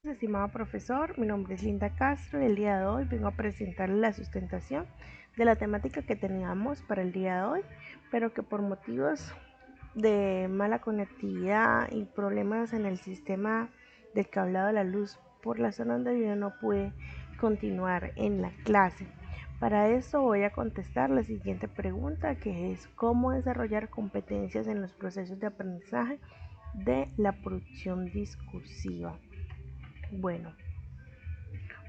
Estimado profesor, mi nombre es Linda Castro y el día de hoy vengo a presentarle la sustentación de la temática que teníamos para el día de hoy, pero que por motivos de mala conectividad y problemas en el sistema del cableado de la luz por la zona donde vivo no pude continuar en la clase. Para esto voy a contestar la siguiente pregunta, que es ¿cómo desarrollar competencias en los procesos de aprendizaje de la producción discursiva? Bueno,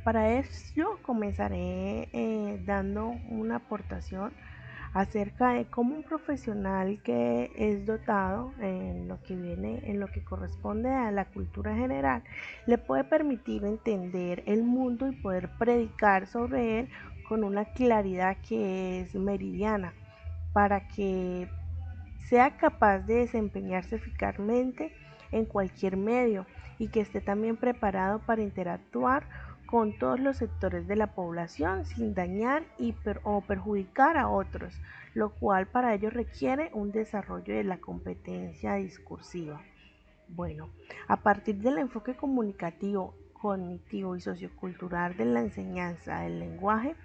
para ello comenzaré dando una aportación acerca de cómo un profesional que es dotado en lo que viene, en lo que corresponde a la cultura general, le puede permitir entender el mundo y poder predicar sobre él con una claridad que es meridiana para que sea capaz de desempeñarse eficazmente en cualquier medio y que esté también preparado para interactuar con todos los sectores de la población sin dañar o perjudicar a otros, lo cual para ello requiere un desarrollo de la competencia discursiva. Bueno, a partir del enfoque comunicativo, cognitivo y sociocultural de la enseñanza del lenguaje,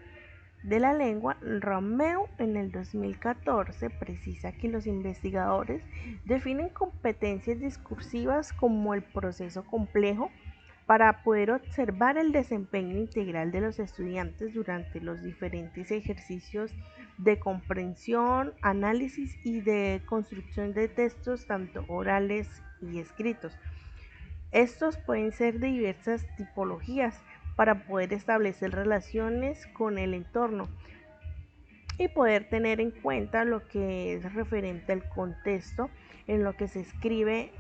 de la lengua, Romeu en el 2014 precisa que los investigadores definen competencias discursivas como el proceso complejo para poder observar el desempeño integral de los estudiantes durante los diferentes ejercicios de comprensión, análisis y de construcción de textos tanto orales y escritos. Estos pueden ser de diversas tipologías para poder establecer relaciones con el entorno y poder tener en cuenta lo que es referente al contexto en lo que se escribe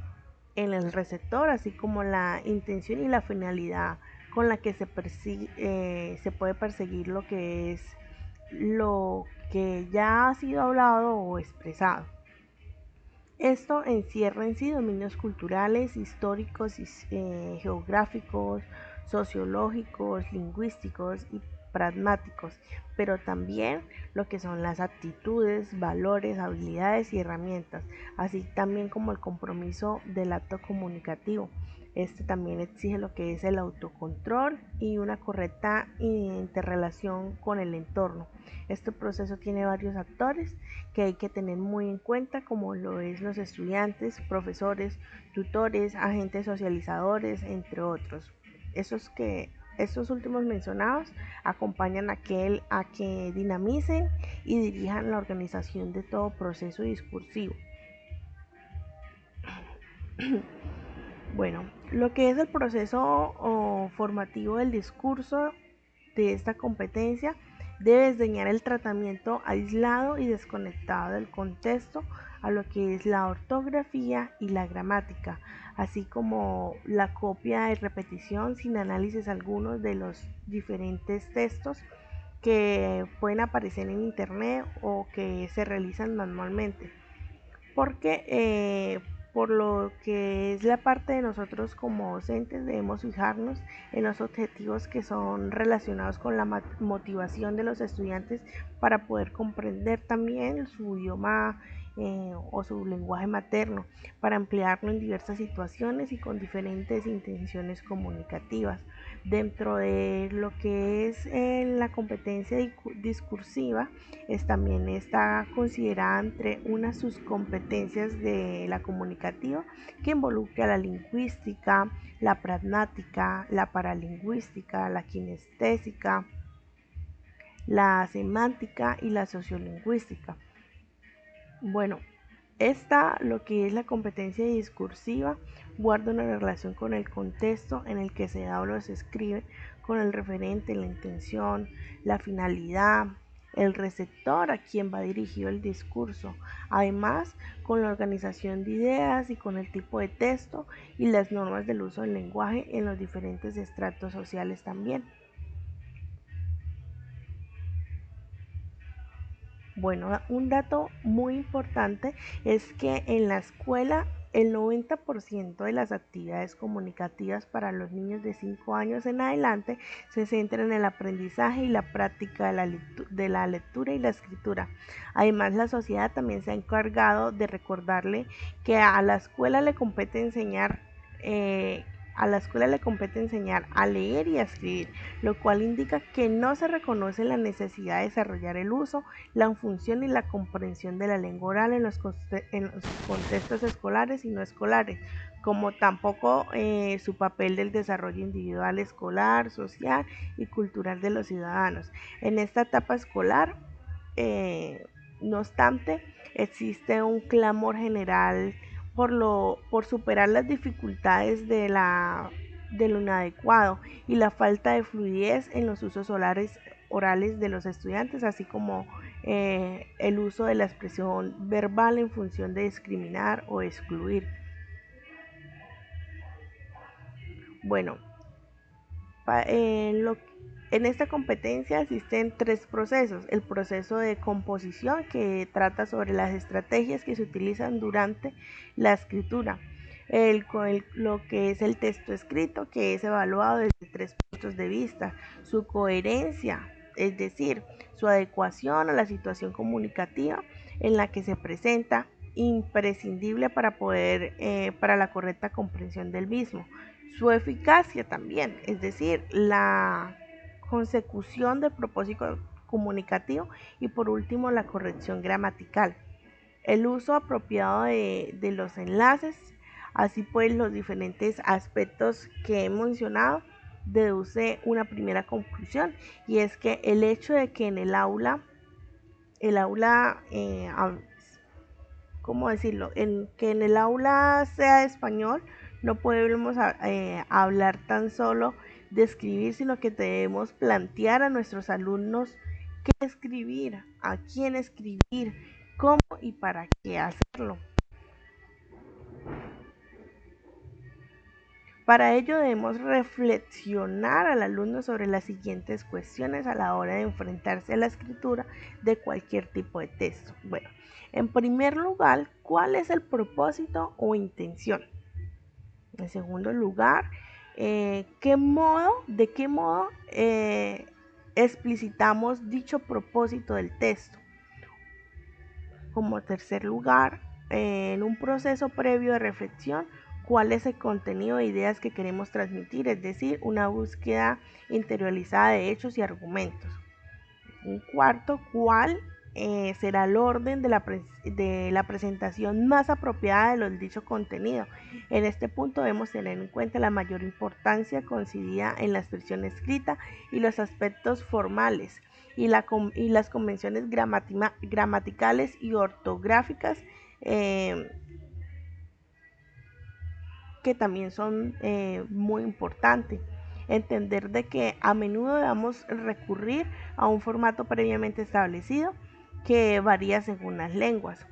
en el receptor, así como la intención y la finalidad con la que se puede perseguir lo que es lo que ya ha sido hablado o expresado. Esto encierra en sí dominios culturales, históricos, geográficos, sociológicos, lingüísticos y pragmáticos, pero también lo que son las actitudes, valores, habilidades y herramientas, así también como el compromiso del acto comunicativo. Este también exige lo que es el autocontrol y una correcta interrelación con el entorno. Este proceso tiene varios actores que hay que tener muy en cuenta, como lo es los estudiantes, profesores, tutores, agentes socializadores, entre otros. Estos últimos mencionados acompañan a que dinamicen y dirijan la organización de todo proceso discursivo. Bueno, lo que es el proceso formativo del discurso de esta competencia debe enseñar el tratamiento aislado y desconectado del contexto a lo que es la ortografía y la gramática, así como la copia y repetición sin análisis algunos de los diferentes textos que pueden aparecer en internet o que se realizan manualmente, porque por lo que es la parte de nosotros como docentes debemos fijarnos en los objetivos que son relacionados con la motivación de los estudiantes para poder comprender también su idioma o su lenguaje materno, para emplearlo en diversas situaciones y con diferentes intenciones comunicativas. Dentro de lo que es la competencia discursiva, también está considerada entre unas subcompetencias de la comunicativa que involucra la lingüística, la pragmática, la paralingüística, la kinestésica, la semántica y la sociolingüística. Bueno, lo que es la competencia discursiva, guarda una relación con el contexto en el que se habla o se escribe, con el referente, la intención, la finalidad, el receptor a quien va dirigido el discurso, además con la organización de ideas y con el tipo de texto y las normas del uso del lenguaje en los diferentes estratos sociales también. Bueno, un dato muy importante es que en la escuela el 90% de las actividades comunicativas para los niños de 5 años en adelante se centran en el aprendizaje y la práctica de la lectura y la escritura. Además, la sociedad también se ha encargado de recordarle que a la escuela le compete enseñar a la escuela le compete enseñar a leer y a escribir, lo cual indica que no se reconoce la necesidad de desarrollar el uso, la función y la comprensión de la lengua oral en los contextos escolares y no escolares, como tampoco su papel del desarrollo individual, escolar, social y cultural de los ciudadanos. En esta etapa escolar, eh, no obstante, existe un clamor general por superar las dificultades de lo inadecuado y la falta de fluidez en los usos orales de los estudiantes, así como el uso de la expresión verbal en función de discriminar o excluir. Bueno, en, en esta competencia existen tres procesos. El proceso de composición, que trata sobre las estrategias que se utilizan durante la escritura. Lo que es el texto escrito, que es evaluado desde tres puntos de vista. Su coherencia, es decir, su adecuación a la situación comunicativa en la que se presenta, imprescindible para la correcta comprensión del mismo. Su eficacia también, es decir, la consecución del propósito comunicativo, y por último la corrección gramatical. El uso apropiado de los enlaces, así pues los diferentes aspectos que he mencionado, deduce una primera conclusión, y es que el hecho de que en el aula ¿cómo decirlo? Que en el aula sea español, no podemos hablar tan solo de escribir, sino que debemos plantear a nuestros alumnos qué escribir, a quién escribir, cómo y para qué hacerlo. Para ello debemos reflexionar al alumno sobre las siguientes cuestiones a la hora de enfrentarse a la escritura de cualquier tipo de texto. Bueno, en primer lugar, ¿cuál es el propósito o intención? En segundo lugar, ¿de qué modo explicitamos dicho propósito del texto? Como tercer lugar, en un proceso previo de reflexión, ¿cuál es el contenido de ideas que queremos transmitir? Es decir, una búsqueda interiorizada de hechos y argumentos. Un cuarto, ¿cuál será el orden de la presentación más apropiada de los dicho contenido? En este punto debemos tener en cuenta la mayor importancia concedida en la expresión escrita y los aspectos formales y las convenciones gramaticales y ortográficas, eh, que también son muy importantes. Entender de que a menudo debemos recurrir a un formato previamente establecido que varía según las lenguas.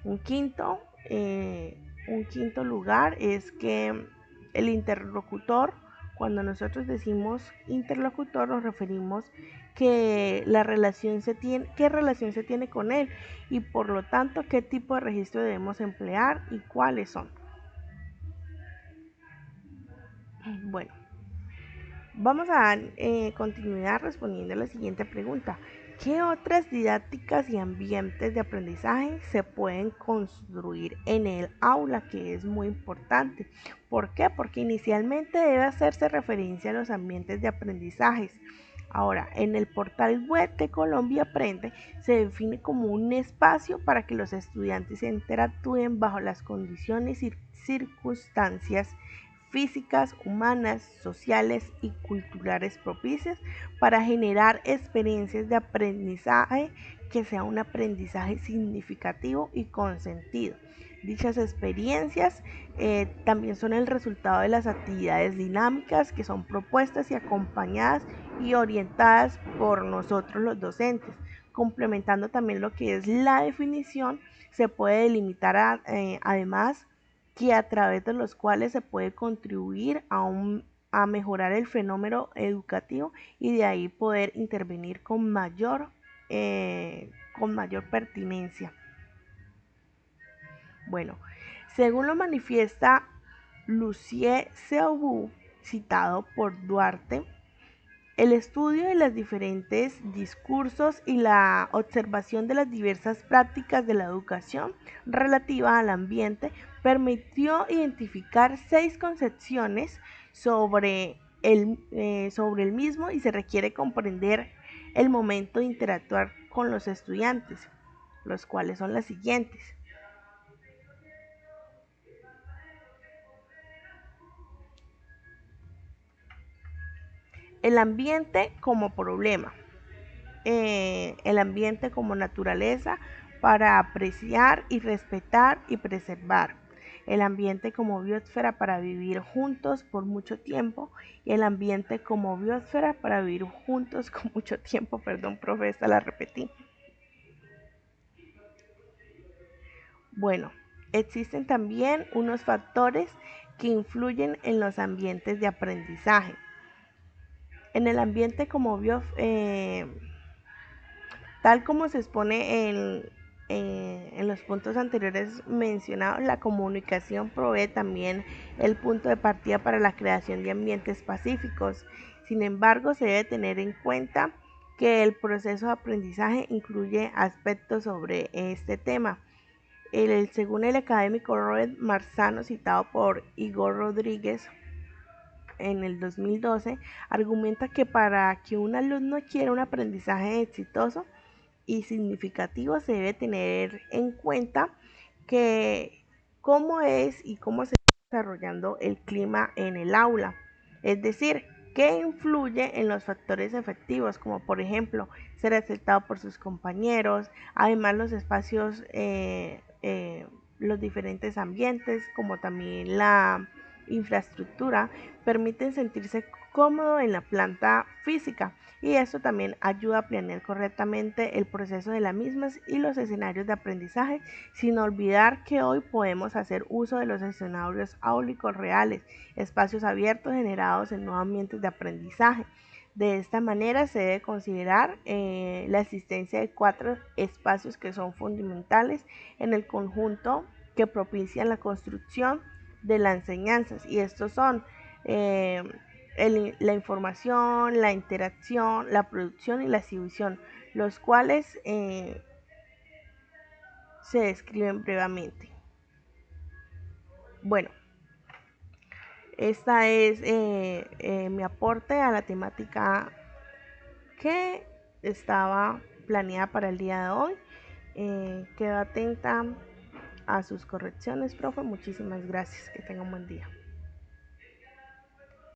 Un quinto, un quinto lugar es que el interlocutor, cuando nosotros decimos interlocutor, nos referimos que qué relación se tiene con él, y por lo tanto qué tipo de registro debemos emplear y cuáles son. Bueno, vamos a dar continuidad respondiendo a la siguiente pregunta. ¿Qué otras didácticas y ambientes de aprendizaje se pueden construir en el aula? Que es muy importante. ¿Por qué? Porque inicialmente debe hacerse referencia a los ambientes de aprendizaje. Ahora, en el portal web de Colombia Aprende se define como un espacio para que los estudiantes interactúen bajo las condiciones y circunstancias físicas, humanas, sociales y culturales propicias para generar experiencias de aprendizaje que sea un aprendizaje significativo y con sentido. Dichas experiencias también son el resultado de las actividades dinámicas que son propuestas y acompañadas y orientadas por nosotros los docentes. Complementando también lo que es la definición, se puede delimitar además que a través de los cuales se puede contribuir a mejorar el fenómeno educativo, y de ahí poder intervenir con mayor pertinencia. Bueno, según lo manifiesta Lucie Seobu, citado por Duarte, El estudio de los diferentes discursos y la observación de las diversas prácticas de la educación relativa al ambiente permitió identificar 6 concepciones sobre el mismo, y se requiere comprender el momento de interactuar con los estudiantes, los cuales son las siguientes. El ambiente como problema, el ambiente como naturaleza para apreciar y respetar y preservar, el ambiente como biosfera para vivir juntos por mucho tiempo, y el ambiente como biosfera para vivir juntos con mucho tiempo. Perdón, profe, esta la repetí. Bueno, existen también unos factores que influyen en los ambientes de aprendizaje. En el ambiente como tal como se expone en los puntos anteriores mencionados, la comunicación provee también el punto de partida para la creación de ambientes pacíficos. Sin embargo, se debe tener en cuenta que el proceso de aprendizaje incluye aspectos sobre este tema. Según el académico Robert Marzano, citado por Igor Rodríguez en el 2012, argumenta que para que un alumno quiera un aprendizaje exitoso y significativo, se debe tener en cuenta que cómo es y cómo se está desarrollando el clima en el aula. Es decir, qué influye en los factores efectivos, como por ejemplo ser aceptado por sus compañeros, además los espacios, los diferentes ambientes, como también la infraestructura, permiten sentirse cómodo en la planta física, y esto también ayuda a planear correctamente el proceso de las mismas y los escenarios de aprendizaje, sin olvidar que hoy podemos hacer uso de los escenarios áulicos reales, espacios abiertos generados en nuevos ambientes de aprendizaje. De esta manera se debe considerar la existencia de 4 espacios que son fundamentales en el conjunto que propician la construcción de las enseñanzas, y estos son eh, la información, la interacción, la producción y la exhibición, los cuales se describen brevemente. Bueno, esta es mi aporte a la temática que estaba planeada para el día de hoy. Quedo atenta a sus correcciones, profe. Muchísimas gracias. Que tenga un buen día.